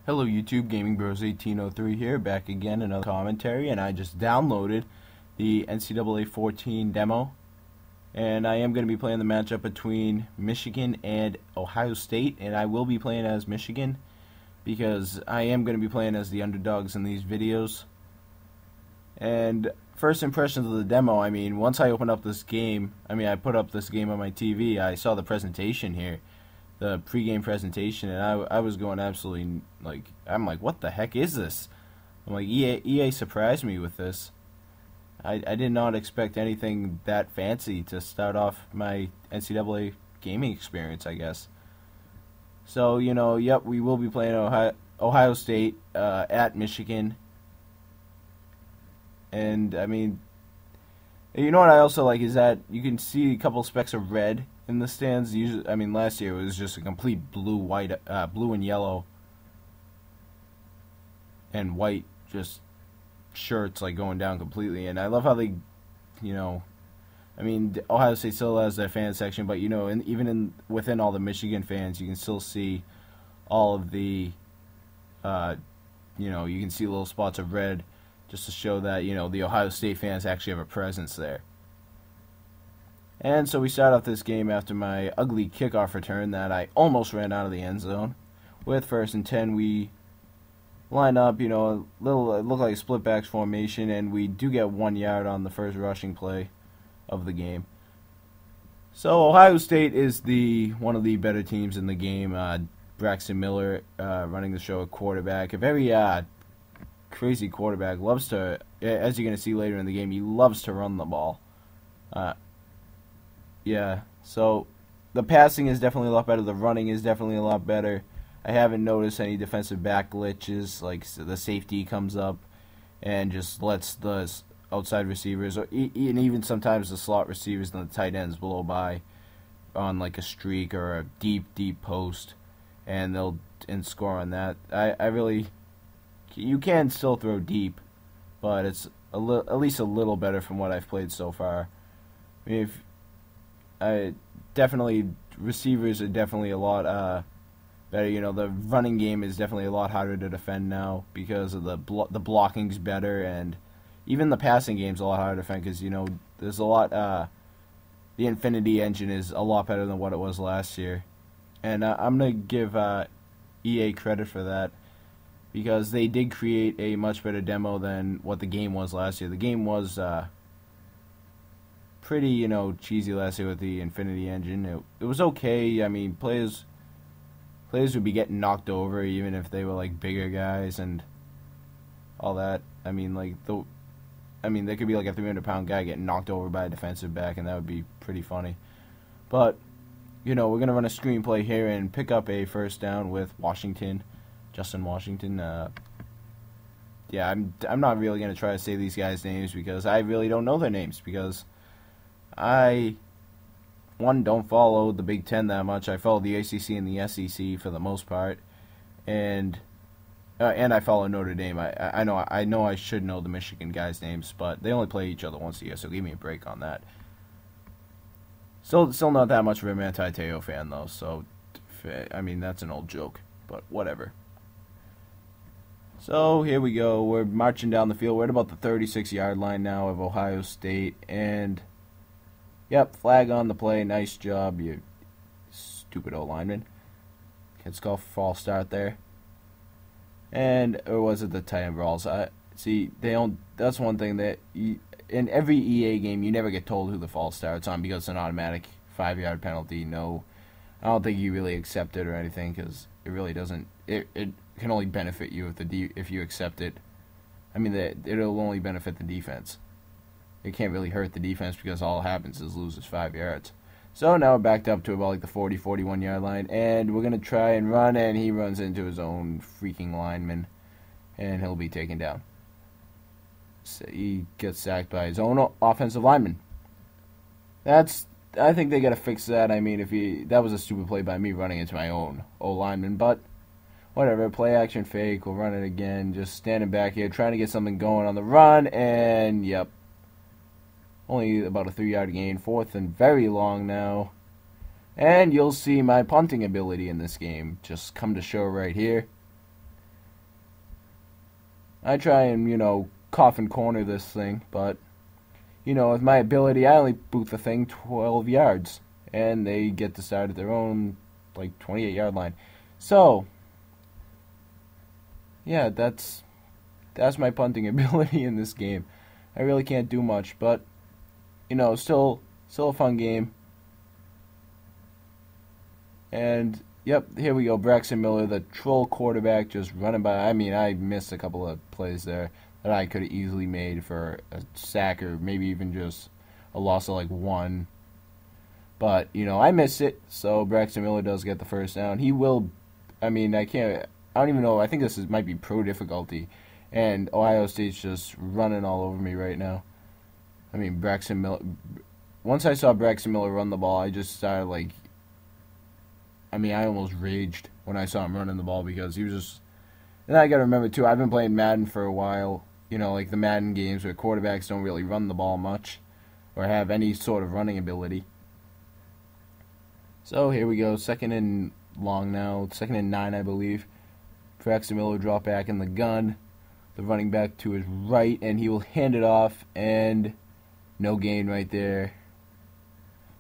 Hello YouTube, Gaming Bros 1803 here, back again, another commentary, and I just downloaded the NCAA 14 demo, and I am going to be playing the matchup between Michigan and Ohio State, and I will be playing as Michigan, because I am going to be playing as the underdogs in these videos. And first impressions of the demo, I mean, once I opened up this game, I put up this game on my TV, I saw the presentation here, the pregame presentation, and I was going absolutely, I'm like, what the heck is this? I'm like, EA surprised me with this. I did not expect anything that fancy to start off my NCAA gaming experience, I guess. So, yep, we will be playing Ohio State at Michigan. And, I mean, you know what I also like is that you can see a couple specks of red in the stands. Usually, last year it was just a complete blue and yellow and white, just shirts like going down completely. And I love how they, Ohio State still has their fan section, but within all the Michigan fans, you can still see all of the, you can see little spots of red, just to show that the Ohio State fans actually have a presence there. And so we start off this game after my ugly kickoff return that I almost ran out of the end zone. With 1st and 10, we line up, it looked like a split backs formation, and we do get 1 yard on the first rushing play of the game. So Ohio State is one of the better teams in the game. Braxton Miller running the show at quarterback, a very crazy quarterback. Loves to, as you're going to see later in the game, he loves to run the ball. Yeah, so the passing is definitely a lot better. The running is definitely a lot better. I haven't noticed any defensive back glitches, like the safety comes up and just lets the outside receivers, and even sometimes the slot receivers and the tight ends blow by on like a streak or a deep post, and they'll score on that. You can still throw deep, but it's at least a little better from what I've played so far. Receivers are definitely a lot better. The running game is definitely a lot harder to defend now because of the blocking's better, and even the passing game's a lot harder to defend because there's a lot. The Infinity Engine is a lot better than what it was last year, and I'm gonna give EA credit for that because they did create a much better demo than what the game was last year. The game was pretty, cheesy last year with the Infinity Engine. It was okay. Players would be getting knocked over even if they were like bigger guys and all that. There could be like a 300-pound guy getting knocked over by a defensive back, and that would be pretty funny. But we're gonna run a screenplay here and pick up a first down with Justin Washington. Yeah, I'm not really gonna try to say these guys' names because I really don't know their names because I don't follow the Big Ten that much. I follow the ACC and the SEC for the most part, and I follow Notre Dame. I know I should know the Michigan guys' names, but they only play each other once a year, so give me a break on that. Still not that much of a Manti Te'o fan though, so that's an old joke, but whatever. So here we go. We're marching down the field. We're at about the 36-yard line now of Ohio State, and yep, flag on the play. Nice job, you stupid old lineman. It's called false start there. Or was it the tight end brawls? That's one thing that in every EA game you never get told who the false start's on because it's an automatic 5-yard penalty. No, I don't think you really accept it or anything because it really doesn't. It can only benefit you if you accept it. It'll only benefit the defense. It can't really hurt the defense because all it happens is loses 5 yards. So now we're backed up to about like the 40-41 yard line, and we're going to try and run, and he runs into his own freaking lineman, and he'll be taken down. So he gets sacked by his own offensive lineman. I think they got to fix that. That was a stupid play by me running into my own lineman, but whatever, play action fake, we'll run it again, just standing back here, trying to get something going on the run, and yep. Only about a 3-yard gain, 4th and very long now. And you'll see my punting ability in this game just come to show right here. I try and, cough and corner this thing, but, with my ability, I only boot the thing 12 yards. And they get to start at their own, 28-yard line. So, yeah, that's my punting ability in this game. I really can't do much, but, still a fun game. And, yep, here we go. Braxton Miller, the troll quarterback, just running by. I mean, I missed a couple of plays there that I could have easily made for a sack or maybe even just a loss of, 1. But, I missed it, so Braxton Miller does get the first down. He will, I don't even know, I think might be pro difficulty. And Ohio State's just running all over me right now. I mean, Braxton Miller, once I saw Braxton Miller run the ball, I just started, I almost raged when I saw him running the ball because he was just, and I got to remember, too, I've been playing Madden for a while, the Madden games where quarterbacks don't really run the ball much or have any sort of running ability. So here we go, 2nd and long now, 2nd and 9, I believe. Braxton Miller drop back in the gun, the running back to his right, and he will hand it off, and no gain right there.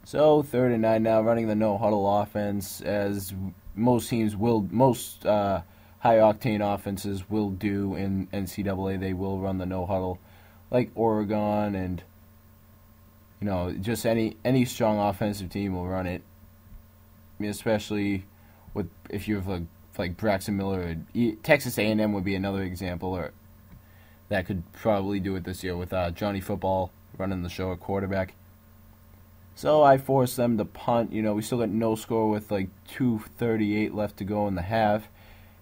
So 3rd and 9 now, running the no-huddle offense, as most high-octane offenses will do in NCAA. They will run the no-huddle, like Oregon, and, just any strong offensive team will run it. I mean, especially if you have like Braxton Miller, Texas A&M would be another example, or that could probably do it this year with Johnny Football running the show at quarterback. So I forced them to punt. We still got no score with 2:38 left to go in the half.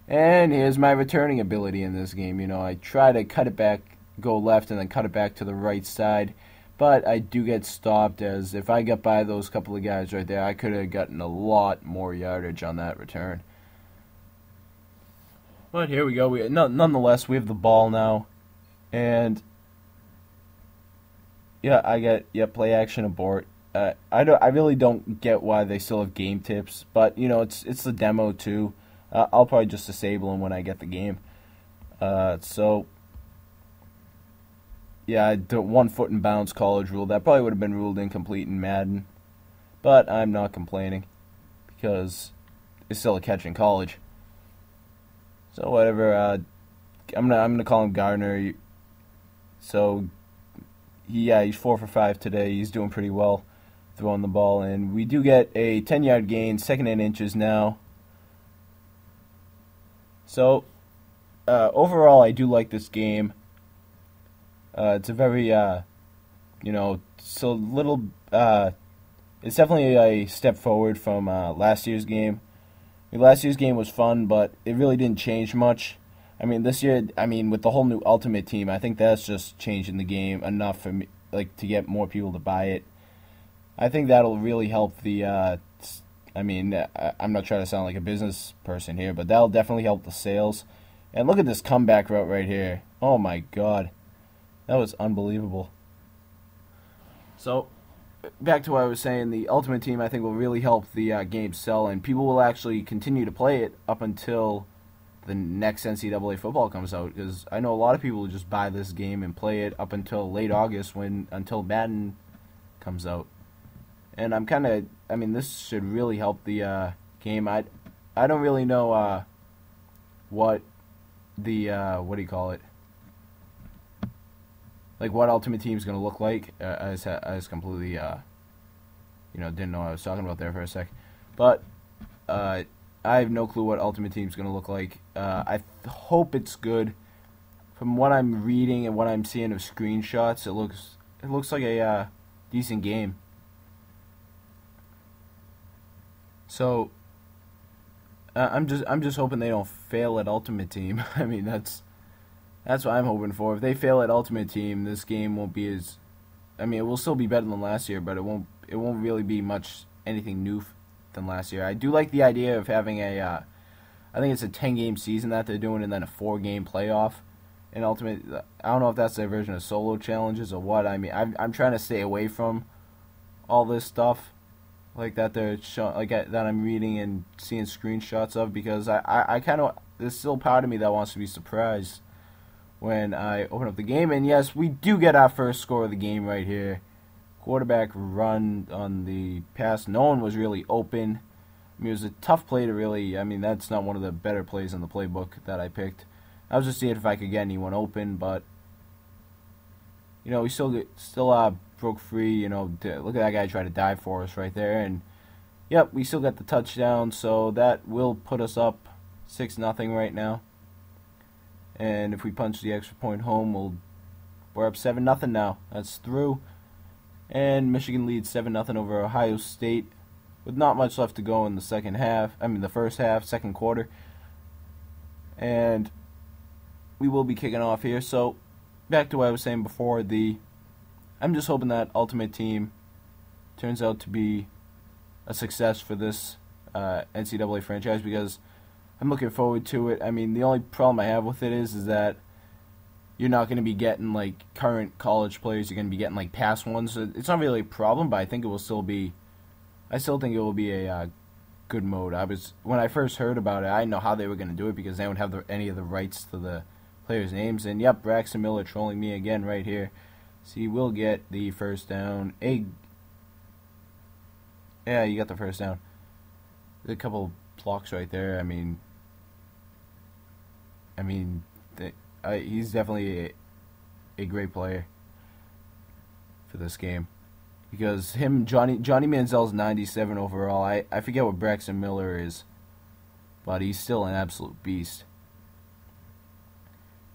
And here's my returning ability in this game. I try to cut it back, go left, and then cut it back to the right side. But I do get stopped, as if I got by those couple of guys right there, I could have gotten a lot more yardage on that return. But here we go. Nonetheless, we have the ball now. And, yeah, I get play action abort. I really don't get why they still have game tips. But, it's the demo, too. I'll probably just disable them when I get the game. So... yeah, the 1 foot in bounds college rule. That probably would have been ruled incomplete in Madden. But I'm not complaining, because it's still a catch in college. So whatever, I'm gonna call him Gardner. So, he's 4 for 5 today. He's doing pretty well throwing the ball. And we do get a 10-yard gain, 2nd and inches now. So, overall, I do like this game. It's a very, it's a little, it's definitely a step forward from last year's game. Last year's game was fun, but it really didn't change much. This year, with the whole new Ultimate Team, I think that's just changing the game enough for me, to get more people to buy it. I think that'll really help the, I'm not trying to sound like a business person here, but that'll definitely help the sales. And look at this comeback route right here. Oh my god. That was unbelievable. So, back to what I was saying, the Ultimate Team I think will really help the game sell, and people will actually continue to play it up until the next NCAA football comes out, because I know a lot of people will just buy this game and play it up until late August until Madden comes out. And I'm kind of, this should really help the game. I don't really know what the, what do you call it? What Ultimate Team is going to look like. I just completely, didn't know what I was talking about there for a sec. But I have no clue what Ultimate Team is going to look like. I hope it's good. From what I'm reading and what I'm seeing of screenshots, it looks like a decent game. So I'm just hoping they don't fail at Ultimate Team. That's what I'm hoping for. If they fail at Ultimate Team, this game won't be as... it will still be better than last year, but it won't really be anything new than last year. I do like the idea of having I think it's a 10-game season that they're doing, and then a 4-game playoff in Ultimate. I don't know if that's their version of solo challenges or what. I'm trying to stay away from all this stuff that they're that I'm reading and seeing screenshots of, because I kind of... there's still part of me that wants to be surprised when I open up the game. And yes, we do get our first score of the game right here. Quarterback run on the pass. No one was really open. I mean, it was a tough play to really, I mean, that's not one of the better plays in the playbook that I picked. I was just seeing if I could get anyone open, but, you know, we still broke free. You know, look at that guy try to dive for us right there. And, yep, we still got the touchdown, so that will put us up 6-0 right now. And if we punch the extra point home, we're up 7-0 now. That's through. And Michigan leads 7-0 over Ohio State with not much left to go in the first half, second quarter. And we will be kicking off here. So, back to what I was saying before, I'm just hoping that Ultimate Team turns out to be a success for this NCAA franchise, because I'm looking forward to it. I mean, the only problem I have with it is that you're not going to be getting, like, current college players. You're going to be getting, like, past ones. So it's not really a problem, but I think it will still be, I still think it will be a good mode. When I first heard about it, I didn't know how they were going to do it, because they don't have any of the rights to the players' names. And, yep, Braxton Miller trolling me again right here. So you will get the first down. Yeah, you got the first down. There's a couple blocks right there. I mean, he's definitely a great player for this game, because Johnny Manziel's 97 overall. I forget what Braxton Miller is, but he's still an absolute beast.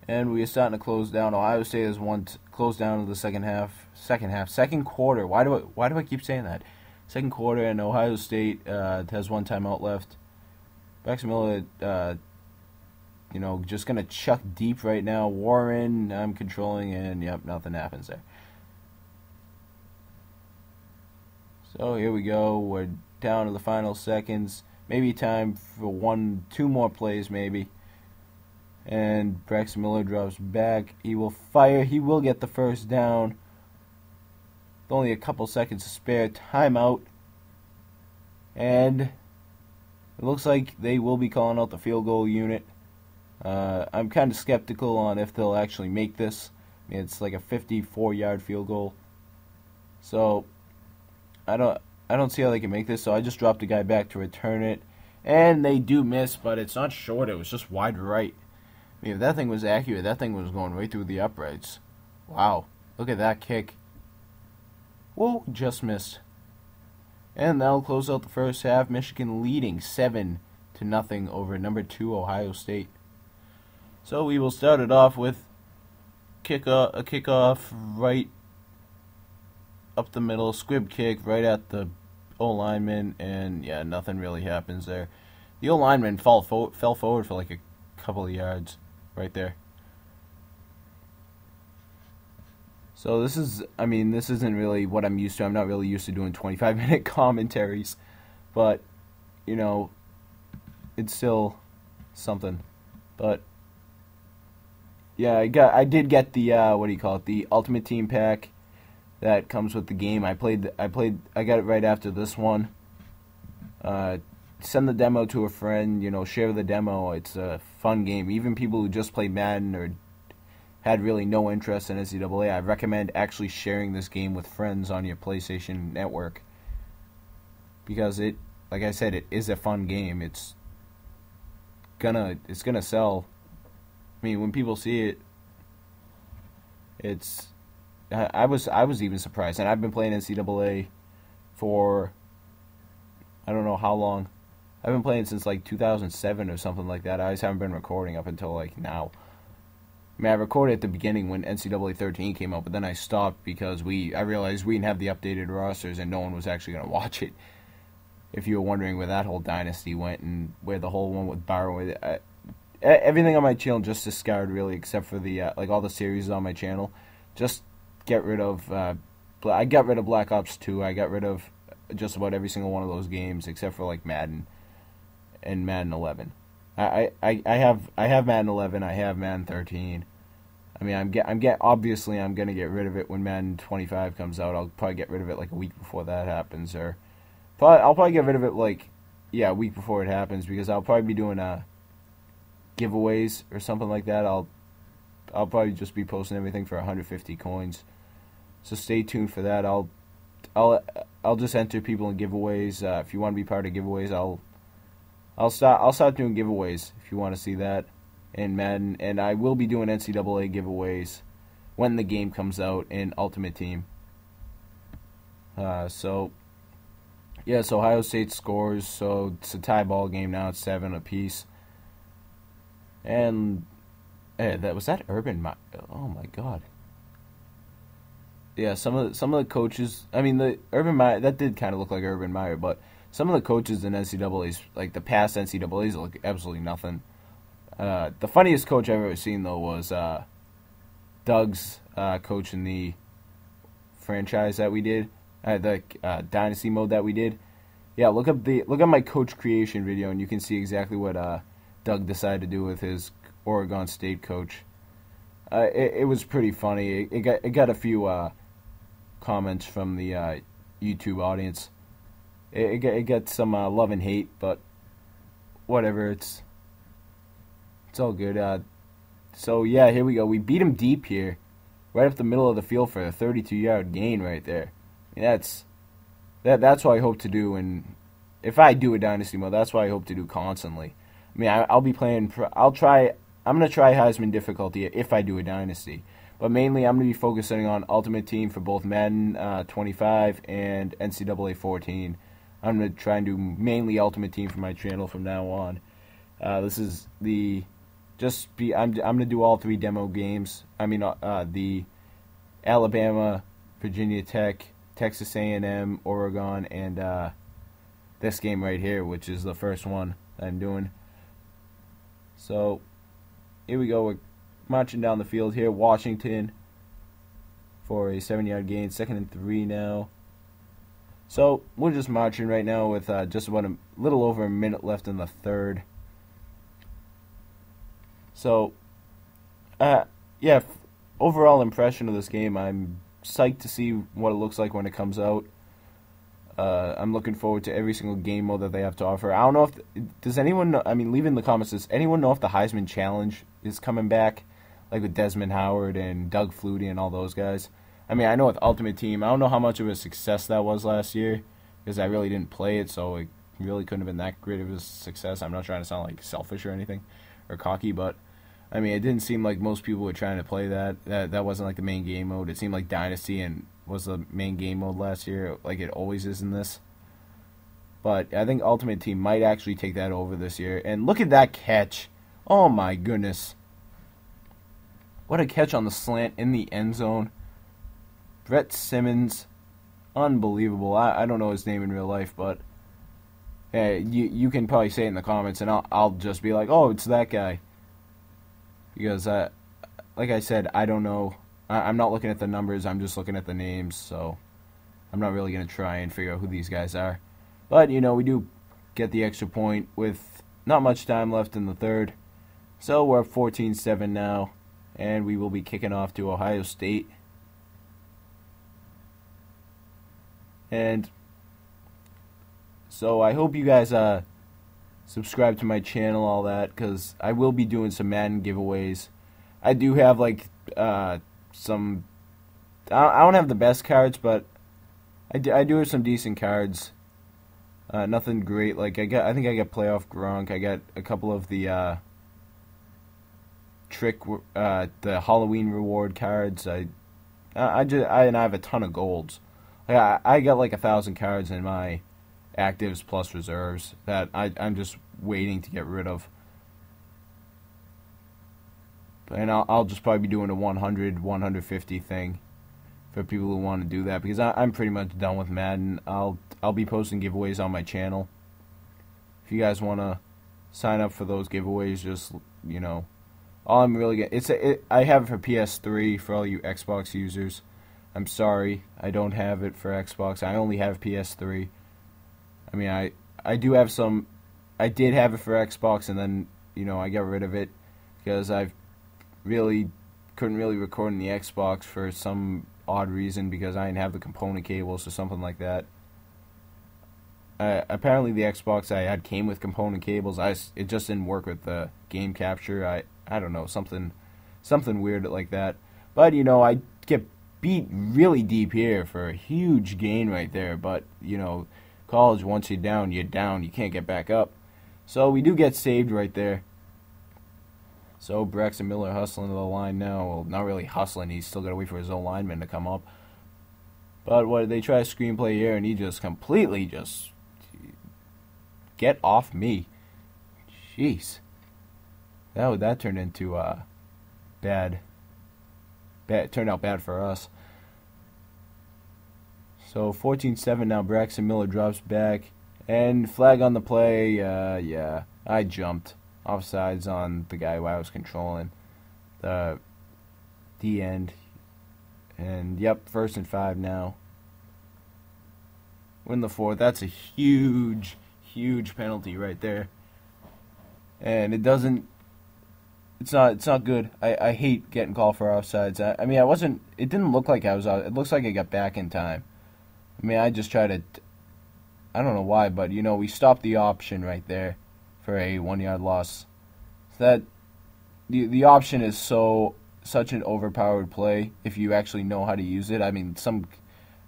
And we are starting to close down. Ohio State has closed down to the second quarter. Why do I keep saying that? Second quarter, and Ohio State has one timeout left. Braxton Miller, just going to chuck deep right now. Warren, I'm controlling, and, yep, nothing happens there. So here we go. We're down to the final seconds. Maybe time for two more plays, maybe. And Braxton Miller drops back. He will fire. He will get the first down. With only a couple seconds to spare. Timeout. And it looks like they will be calling out the field goal unit. I'm kind of skeptical on if they'll actually make this. I mean, it's like a 54-yard field goal. So I don't see how they can make this. So I just dropped a guy back to return it. And they do miss, but it's not short. It was just wide right. I mean, if that thing was accurate, that thing was going right through the uprights. Wow. Look at that kick. Whoa, just missed. And that'll close out the first half. Michigan leading 7-0 over number 2 Ohio State. So we will start it off with a kickoff right up the middle, squib kick right at the O-lineman, and yeah, nothing really happens there. The O-lineman fell forward for like a couple of yards right there. So this isn't really what I'm used to. I'm not really used to doing 25-minute commentaries, but, you know, it's still something. But yeah, I did get the the Ultimate Team pack that comes with the game. I got it right after this one. Send the demo to a friend, share the demo. It's a fun game. Even people who just play Madden or had really no interest in NCAA, I recommend actually sharing this game with friends on your PlayStation network, because like I said, it is a fun game. It's gonna sell. I mean, when people see it, I was even surprised, and I've been playing NCAA for I don't know how long. I've been playing since like 2007 or something like that. I just haven't been recording up until like now. I mean, I recorded at the beginning when NCAA 13 came out, but then I stopped because I realized we didn't have the updated rosters and no one was actually going to watch it. If you were wondering where that whole dynasty went and where the whole one with Barrow, everything on my channel just discarded really, except for the all the series on my channel. Just get rid of. I got rid of Black Ops 2. I got rid of just about every single one of those games except for like Madden and Madden 11. I have Madden 11. I have Madden 13. I mean, obviously I'm gonna get rid of it when Madden 25 comes out. I'll probably get rid of it like a week before that happens, or I'll probably get rid of it a week before it happens, because I'll probably be doing giveaways or something like that. I'll I'll probably just be posting everything for 150 coins. So stay tuned for that. I'll just enter people in giveaways. If you want to be part of giveaways, I'll start doing giveaways if you want to see that in Madden, and I will be doing NCAA giveaways when the game comes out in Ultimate Team. So Ohio State scores. So it's a tie ball game now. It's 7 apiece. And was that Urban Meyer? Oh my God. Yeah, some of the coaches. I mean, the Urban Meyer, that did kind of look like Urban Meyer, but some of the coaches in NCAA's, like the past NCAA's, look absolutely nothing. The funniest coach I've ever seen though was Doug's coach in the franchise that we did, the dynasty mode that we did. Yeah, look up my coach creation video, and you can see exactly what Doug decided to do with his Oregon State coach. It was pretty funny. It got a few comments from the YouTube audience. It got some love and hate, but whatever. It's all good. So yeah, here we go. We beat him deep here, right up the middle of the field for a 32-yard gain right there. I mean, that's what I hope to do, and if I do a dynasty mode, that's what I hope to do constantly. I mean, I'll be playing. I'm gonna try Heisman difficulty if I do a dynasty, but mainly I'm gonna be focusing on Ultimate Team for both Madden 25 and NCAA 14. I'm gonna try and do mainly Ultimate Team for my channel from now on. This is I'm gonna do all 3 demo games. I mean, the Alabama, Virginia Tech, Texas A&M, Oregon, and this game right here, which is the first one I'm doing. So here we go. We're marching down the field here. Washington for a 7-yard gain. 2nd and 3 now. So we're just marching right now with just about a little over a minute left in the third. So, yeah, overall impression of this game, I'm psyched to see what it looks like when it comes out. I'm looking forward to every single game mode that they have to offer. I don't know does anyone know, I mean, leave in the comments, does anyone know if the Heisman Challenge is coming back, like with Desmond Howard and Doug Flutie and all those guys? I mean, I know with Ultimate Team, I don't know how much of a success that was last year, because I really didn't play it, so it really couldn't have been that great of a success. I'm not trying to sound like selfish or anything, or cocky, but I mean, it didn't seem like most people were trying to play that. That wasn't like the main game mode. It seemed like Dynasty and was the main game mode last year, like it always is in this. But I think Ultimate Team might actually take that over this year. And look at that catch. Oh my goodness. What a catch on the slant in the end zone. Brett Simmons. Unbelievable. I don't know his name in real life, but hey, you can probably say it in the comments, and I'll just be like, oh, it's that guy. Because, like I said, I don't know. I'm not looking at the numbers. I'm just looking at the names. So I'm not really going to try and figure out who these guys are. But, you know, we do get the extra point with not much time left in the third. So we're up 14-7 now. And we will be kicking off to Ohio State. And so I hope you guys subscribe to my channel, all that, because I will be doing some Madden giveaways. I do have like some. I don't have the best cards, but I do have some decent cards. Nothing great. Like I think I got Playoff Gronk. I got a couple of the the Halloween reward cards. I have a ton of golds. I got like 1,000 cards in my actives plus reserves that I'm just waiting to get rid of. And I'll just probably be doing a 100, 150 thing for people who want to do that, because I'm pretty much done with Madden. I'll be posting giveaways on my channel. If you guys want to sign up for those giveaways, just, you know, all I'm really getting, I have it for PS3 for all you Xbox users. I'm sorry, I don't have it for Xbox. I only have PS3. I mean, I do have some. I did have it for Xbox, and then, you know, I got rid of it because I really couldn't really record in the Xbox for some odd reason, because I didn't have the component cables or something like that. Apparently the Xbox I had came with component cables. It just didn't work with the game capture. I don't know, something something weird like that. But, I get beat really deep here for a huge gain right there. But, college, once you're down, you're down. You can't get back up. So we do get saved right there. So Braxton Miller hustling to the line now. Well, not really hustling. He's still got to wait for his own lineman to come up. But what they try a screenplay here, and he just completely just get off me. Jeez, that turned into bad. It turned out bad for us. So 14-7 now. Braxton Miller drops back, and flag on the play. Yeah, I jumped. Offsides on the guy who I was controlling. The end. And, yep, 1st and 5 now. Win the 4th. That's a huge, huge penalty right there. And it's not good. I hate getting called for offsides. It didn't look like I was out. It looks like I got back in time. I just tried to, I don't know why, but, we stopped the option right there for a 1-yard loss. That the option is such an overpowered play if you actually know how to use it. I'm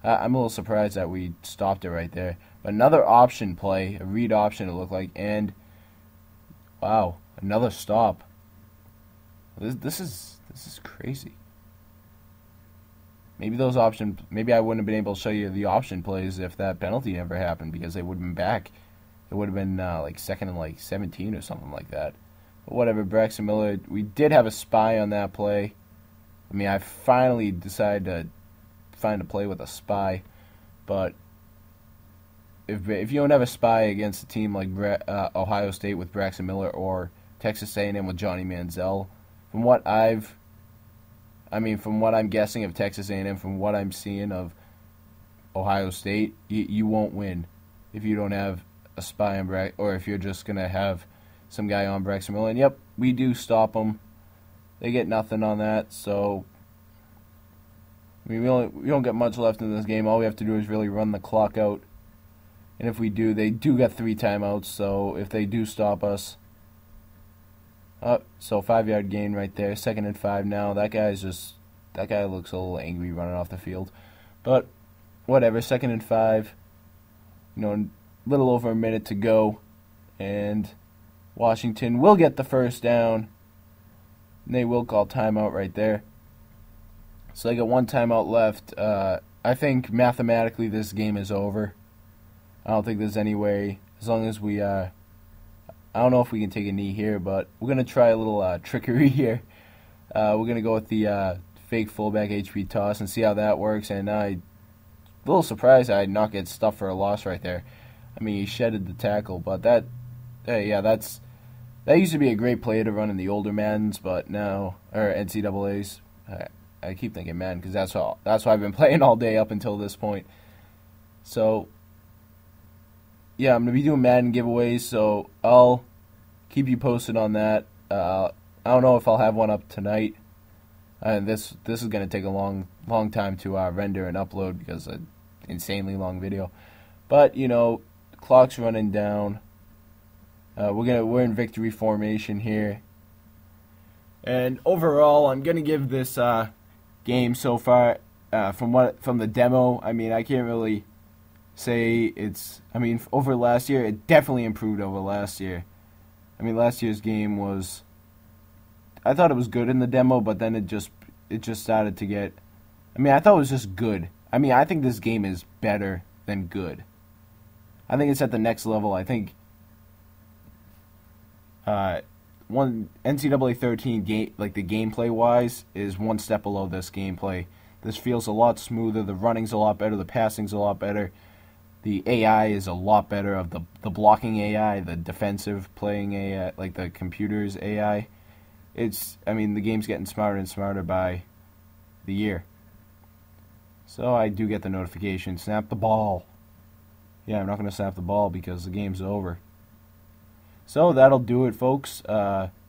a little surprised that we stopped it right there. But another option play, a read option it looked like, and wow, another stop. This is crazy. Maybe I wouldn't have been able to show you the option plays if that penalty never happened, because they would have been back. It would have been like 2nd and 17 or something like that. But whatever, Braxton Miller, we did have a spy on that play. I finally decided to find a play with a spy. But if you don't have a spy against a team like Ohio State with Braxton Miller or Texas A&M with Johnny Manziel, from what I'm guessing of Texas A&M, from what I'm seeing of Ohio State, you won't win if you don't have a spy on or if you're just going to have some guy on Braxton Miller. And yep, we do stop them. They get nothing on that, so we don't get much left in this game. All we have to do is really run the clock out. And if we do, they do get 3 timeouts, so if they do stop us, so 5-yard gain right there, 2nd and 5 now. That guy looks a little angry running off the field. But whatever, 2nd and 5, a little over a minute to go, and Washington will get the first down, and they will call timeout right there. So they got 1 timeout left. I think mathematically this game is over. I don't think there's any way, as long as we, I don't know if we can take a knee here, but we're going to try a little trickery here. We're going to go with the fake fullback HP toss and see how that works. And I'm a little surprised I did not get stuffed for a loss right there. He shedded the tackle, but that used to be a great play to run in the older Maddens, but now, or NCAAs. I keep thinking Madden because that's what I've been playing all day up until this point. So, yeah, I'm going to be doing Madden giveaways, so I'll keep you posted on that. I don't know if I'll have one up tonight. And this is going to take a long time to render and upload because it's an insanely long video. But, the clock's running down. We're in victory formation here. And overall, I'm going to give this game so far, from the demo, I can't really say it's, over last year, it definitely improved over last year. Last year's game was, I thought it was good in the demo, but then it just started to get, I thought it was just good. I think this game is better than good. I think it's at the next level. I think one NCAA 13 game, like the gameplay wise, is one step below this gameplay. This feels a lot smoother. The running's a lot better. The passing's a lot better. The AI is a lot better of the blocking AI, the defensive playing AI, like the computer's AI. The game's getting smarter and smarter by the year. So I do get the notification, snap the ball. Yeah, I'm not going to snap the ball because the game's over. So that'll do it, folks.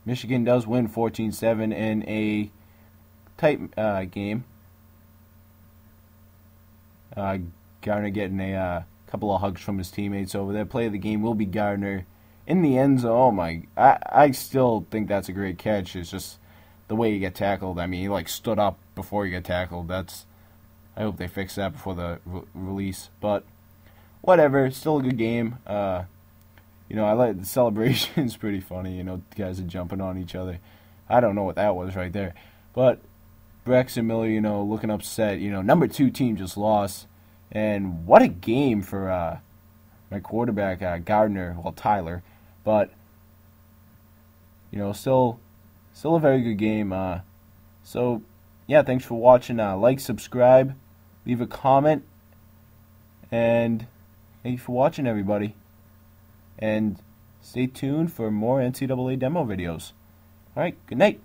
Michigan does win 14-7 in a tight game. Gardner getting a couple of hugs from his teammates over there. Play of the game will be Gardner in the end zone. Oh my! I still think that's a great catch. It's just the way you get tackled. I mean, he like stood up before you get tackled. I hope they fix that before the release. But whatever, still a good game. You know, I like the celebration's pretty funny. You know, guys are jumping on each other. I don't know what that was right there, but Braxton Miller, you know, looking upset. You know, number 2 team just lost, and what a game for my quarterback Gardner, well Tyler, but you know, still a very good game. So yeah, thanks for watching. Like, subscribe, leave a comment, and thank you for watching, everybody. And stay tuned for more NCAA demo videos. All right, good night.